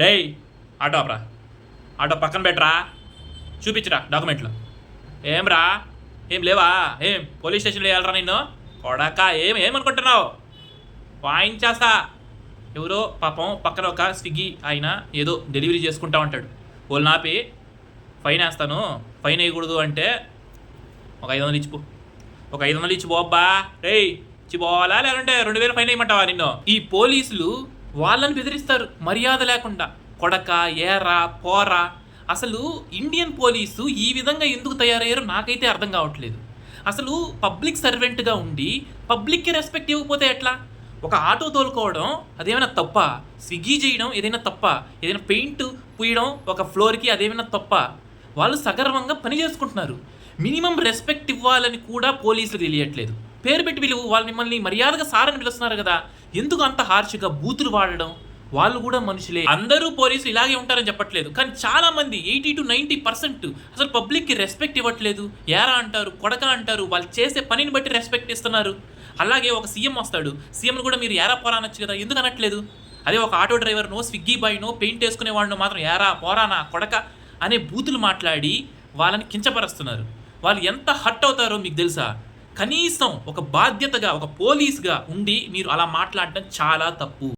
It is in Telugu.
రేయ్ ఆటో ఆపరా, ఆటో పక్కన పెట్టరా, చూపించరా డాక్యుమెంట్లు. ఏమ్రా, ఏం లేవా? ఏం పోలీస్ స్టేషన్లో వెళ్ళరా నిన్ను? కొడక ఏమనుకుంటున్నావు? వాయించేస్తా. ఎవరో పాపం పక్కన ఒక స్విగ్గీ ఆయన ఏదో డెలివరీ చేసుకుంటా ఉంటాడు. వాళ్ళు నాపి ఫైన్ వేస్తాను, ఫైన్ వేయకూడదు అంటే ఒక 500 ఇచ్చిపో, ఒక 500 ఇచ్చి పోబ్బా. రేయ్ ఇచ్చి పోవాలా, లేదంటే 2000 ఫైన్ వేయమంటావా నిన్ను? ఈ పోలీసులు వాళ్ళని బెదిరిస్తారు మర్యాద లేకుండా. కొడక, ఏరా, పోరా. అసలు ఇండియన్ పోలీసు ఈ విధంగా ఎందుకు తయారయ్యారో నాకైతే అర్థం కావట్లేదు. అసలు పబ్లిక్ సర్వెంట్గా ఉండి పబ్లిక్కి రెస్పెక్ట్ ఇవ్వకపోతే ఎట్లా? ఒక ఆటో తోలుకోవడం అదేమైనా తప్ప? స్విగ్గీ చేయడం ఏదైనా తప్ప? ఏదైనా పెయింట్ పూయడం ఒక ఫ్లోర్కి అదేమైనా తప్ప? వాళ్ళు సగర్వంగా పని చేసుకుంటున్నారు. మినిమం రెస్పెక్ట్ ఇవ్వాలని కూడా పోలీసులు తెలియట్లేదు. పేరు పెట్టి పిలువు, వాళ్ళు మిమ్మల్ని మర్యాదగా సారని పిలుస్తున్నారు కదా, ఎందుకు అంత హార్ష్గా బూతులు వాడడం? వాళ్ళు కూడా మనుషులే. అందరూ పోలీసులు ఇలాగే ఉంటారని చెప్పట్లేదు, కానీ చాలా మంది 80 to 90% అసలు పబ్లిక్కి రెస్పెక్ట్ ఇవ్వట్లేదు. ఏరా అంటారు, కొడక అంటారు, వాళ్ళు చేసే పనిని బట్టి రెస్పెక్ట్ ఇస్తున్నారు. అలాగే ఒక సీఎం వస్తాడు, సీఎంను కూడా మీరు ఏరా పోరా అనొచ్చు కదా, ఎందుకు అనట్లేదు? అదే ఒక ఆటో డ్రైవర్నో, స్విగ్గీ బాయ్నో, పెయింట్ వేసుకునే వాళ్ళనో మాత్రం ఏరా పోరానా కొడక అనే బూతులు మాట్లాడి వాళ్ళని కించపరుస్తున్నారు. వాళ్ళు ఎంత హర్ట్ అవుతారో మీకు తెలుసా? కనీసం ఒక బాధ్యతగా, ఒక పోలీస్గా ఉండి మీరు అలా మాట్లాడడం చాలా తప్పు.